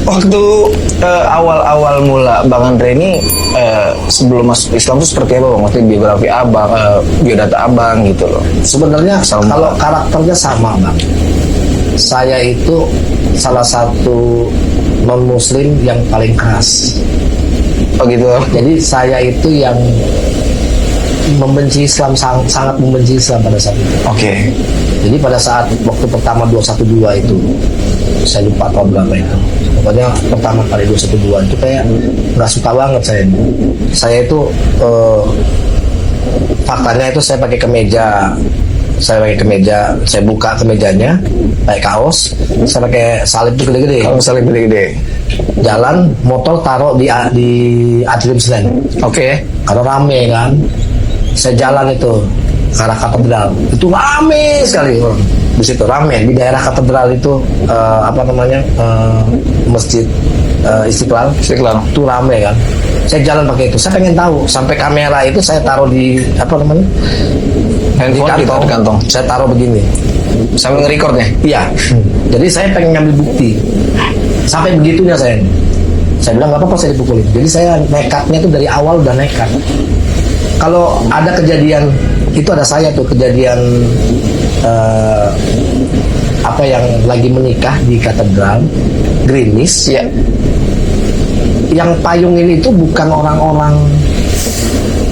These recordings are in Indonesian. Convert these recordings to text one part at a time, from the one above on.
waktu awal-awal mula Bang Andre ini sebelum masuk Islam itu seperti apa Bang? Waktu biografi Abang, biodata Abang gitu loh. Sebenarnya kalau karakternya sama Bang. Saya itu salah satu non-muslim yang paling keras. Oh gitu. Jadi saya itu yang membenci Islam, sangat membenci Islam pada saat itu. Oke. Jadi pada saat waktu pertama 212 itu, saya lupa tahun berapa itu. Pokoknya pertama kali 212 itu kayak nggak suka banget saya. Saya itu faktanya itu saya pakai kemeja. Saya buka kemejanya, pakai kaos, saya pakai salib itu gede-gede. Kalau salib gede-gede. Jalan, motor taruh di atrium Senen. Oke. Kalau rame kan, saya jalan itu ke arah katedral, itu rame sekali orang. Di situ rame di daerah katedral itu masjid Istiqlal itu rame kan. Saya jalan pakai itu. Saya pengen tahu sampai kamera itu saya taruh di Handphone di kantong. Saya taruh begini Sambil nge-record ya? iya. Jadi saya pengen ngambil bukti sampai begitunya saya bilang nggak apa-apa saya dipukulin. Jadi saya nekatnya itu dari awal udah nekat. Kalau ada kejadian itu ada saya tuh kejadian yang lagi menikah di katedral Grimis Iya. Yang payungin itu bukan orang-orang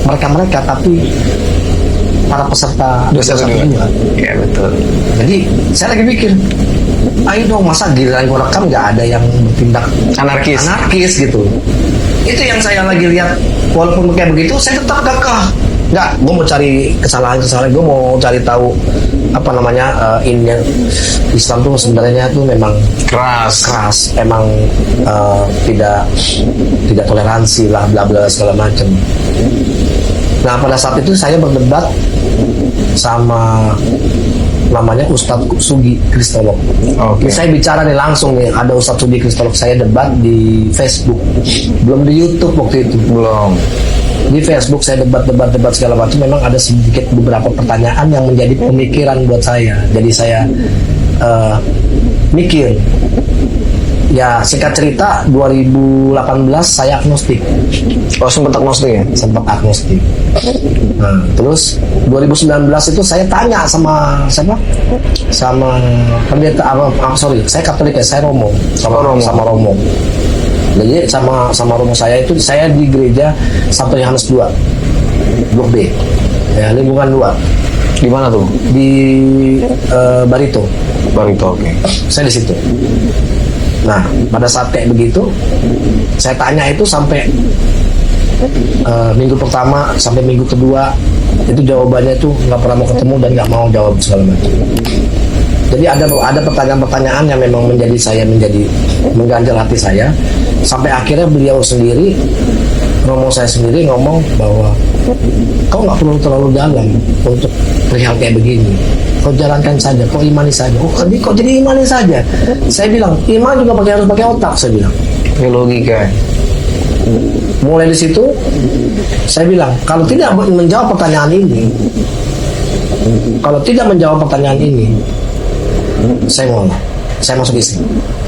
mereka tapi para peserta 212. Iya betul. Jadi saya lagi pikir, ayo dong, masa giliran gue rekam nggak ada yang bertindak Anarkis gitu. Itu yang saya lagi lihat. Walaupun kayak begitu, saya tetap gagah. Nggak, gue mau cari kesalahan, gue mau cari tahu ini Islam tuh sebenarnya tuh memang keras, emang tidak toleransi lah, bla bla segala macam. Nah pada saat itu saya berdebat sama namanya Ustadz Sugi Kristolog. Oke. Saya bicara nih langsung nih, ada Ustadz Sugi Kristolog, saya debat di Facebook, belum di YouTube waktu itu. Belum. Di Facebook saya debat segala macam. Memang ada sedikit beberapa pertanyaan yang menjadi pemikiran buat saya. Jadi saya mikir. Ya singkat cerita 2018 saya agnostik. Oh sempat agnostik ya? Sempat agnostik. Nah, terus 2019 itu saya tanya sama siapa? Sama pendeta saya Katolik ya, saya Romo. Sama Romo. Jadi sama Romo saya itu saya di gereja Santo Yohanes 2 Blok B. Ya, lingkungan 2. Di mana tuh? Di Barito. Oke. Saya di situ. Nah, pada saat kayak begitu, saya tanya itu sampai minggu pertama sampai minggu kedua itu jawabannya itu nggak pernah mau ketemu dan nggak mau jawab segala macam. Jadi ada pertanyaan-pertanyaan yang memang menjadi mengganjal hati saya sampai akhirnya beliau sendiri, Romo saya sendiri ngomong bahwa kau nggak perlu terlalu dalam untuk perihal kayak begini. Kau jalankan saja, kau imani saja. Kok jadi imani saja? Saya bilang, iman juga harus pakai otak, saya bilang. Ini logika. Mulai di situ, saya bilang, kalau tidak menjawab pertanyaan ini, saya ngolah. Saya masuk Islam.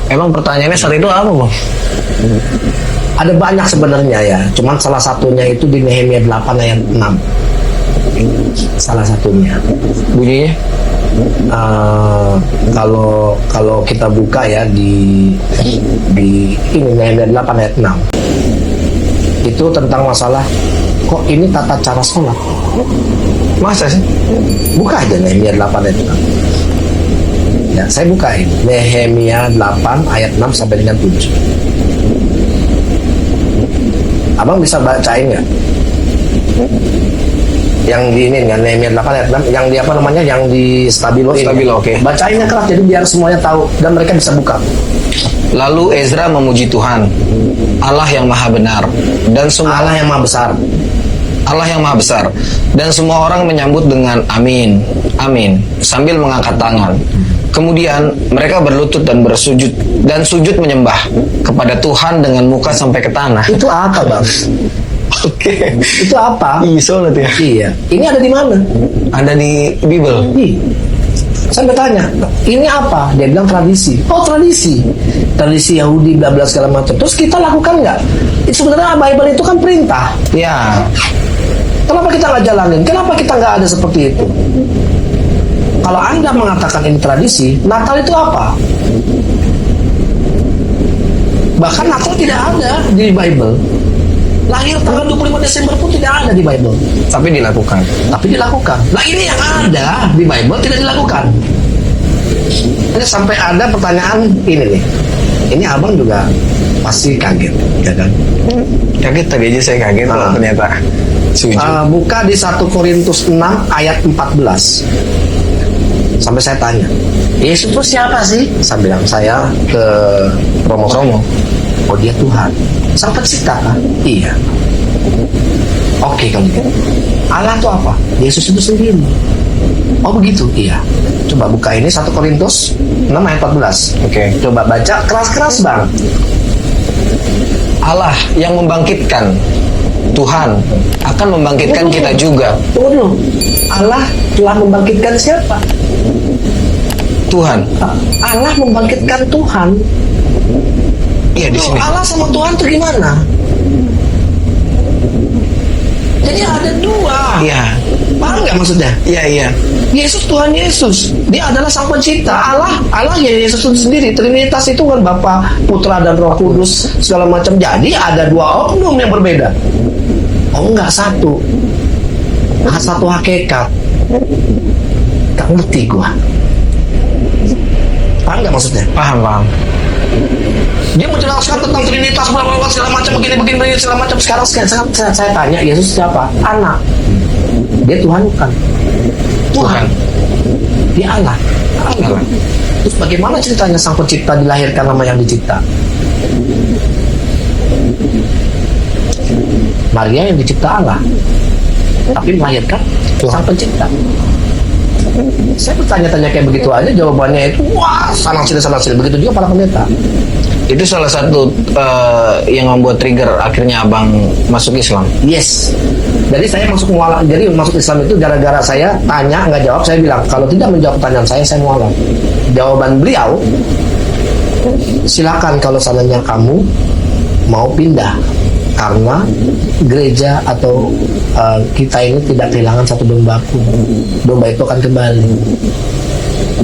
Emang pertanyaannya saat itu apa Bang? Ada banyak sebenarnya ya, cuman salah satunya itu di Nehemia 8 ayat 6. Salah satunya. Bunyinya? Kalau kita buka ya di ini Nehemia 8 ayat 6. Itu tentang masalah kok ini tata cara sholat. Masa sih? Buka aja Nehemia 8 ayat 6. Ya, saya bukain Nehemia 8 ayat 6 sampai dengan 7. Abang bisa bacain nggak? Yang di ini kan Nehemia 8 ayat 6, yang di yang di Stabilo ini. Stabilo, oke. Bacainnya keras jadi biar semuanya tahu dan mereka bisa buka. Lalu Ezra memuji Tuhan, Allah yang maha benar, dan semua Allah yang maha besar. Allah yang maha besar, dan semua orang menyambut dengan amin, amin, sambil mengangkat tangan. Kemudian mereka berlutut dan sujud menyembah kepada Tuhan dengan muka sampai ke tanah. Itu apa, Bang? Oke. Itu apa? Iya, soalnya ya. Iya. Ini ada di mana? Ada di Bible. Saya bertanya, ini apa? Dia bilang tradisi. Oh, tradisi. Tradisi Yahudi, bla bla segala macam. Terus kita lakukan nggak? Sebenarnya Bible itu kan perintah. Ya, Kenapa kita nggak jalanin? Kenapa kita nggak ada seperti itu? Kalau Anda mengatakan ini tradisi, Natal itu apa? Bahkan Natal tidak ada di Bible. Lahir tanggal 25 Desember pun tidak ada di Bible. tapi dilakukan. Tapi dilakukan. Nah ini yang ada di Bible tidak dilakukan. Ini sampai ada pertanyaan ini nih. Ini abang juga pasti kaget, ya kan? Kaget tadi aja saya kaget kalau ternyata setuju. Buka di 1 Korintus 6 ayat 14. Sampai saya tanya, Yesus itu siapa sih? Saya bilang, saya ke Romo. Oh, dia Tuhan. Sang pencipta kan? Iya. Oke kalau gitu. Allah itu apa? Yesus itu sendiri. Oh begitu? Iya. Coba buka ini 1 Korintus 6 ayat 14. Oke. Coba baca keras-keras bang. Allah yang membangkitkan, Tuhan akan membangkitkan kita juga. Tunggu dulu. Allah telah membangkitkan siapa? Tuhan. Allah membangkitkan Tuhan. Iya di Loh, sini. Allah sama Tuhan itu gimana? Jadi ada dua. Iya. Paham nggak maksudnya? Iya. Yesus Tuhan Yesus, dia adalah sang pencipta. Allah ya Yesus itu sendiri. Trinitas itu kan Bapa, Putra dan Roh Kudus segala macam. Jadi ada dua oknum yang berbeda. Oh enggak, satu. Satu hakikat. Gak ngerti gua. Paham nggak maksudnya? Paham. Dia menjelaskan tentang Trinitas, bla bla bla segala macam, begini segala macam. Sekarang saya tanya, Yesus siapa? Anak. Dia Tuhan bukan? Tuhan. Dia Allah. Terus bagaimana ceritanya sang pencipta dilahirkan sama yang dicipta? Maria yang dicipta Allah, tapi melahirkan sang pencipta. Saya bertanya-tanya kayak begitu aja, jawabannya itu wah salah sini. Begitu juga para pendeta. Itu salah satu yang membuat trigger akhirnya abang masuk Islam. Yes. Jadi saya masuk mualaf. Jadi masuk Islam itu gara-gara saya tanya nggak jawab. Saya bilang kalau tidak menjawab pertanyaan saya mualaf. Jawaban beliau, silakan kalau seandainya kamu mau pindah karena gereja atau kita ini tidak kehilangan satu dombaku. Domba itu akan kembali.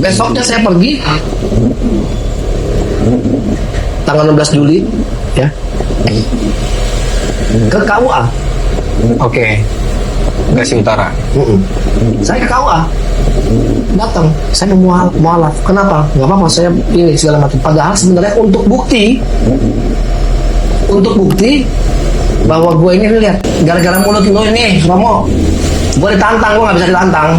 Besoknya saya pergi tanggal 16 Juli ya ke KUA. Oke. Bekasi Utara. Saya ke KUA datang, saya mau mualaf. Kenapa? Nggak apa-apa, saya ini segala macam. Padahal sebenarnya untuk bukti bahwa gue ini lihat gara-gara mulut lo ini Romo, gue ditantang, gue nggak bisa ditantang.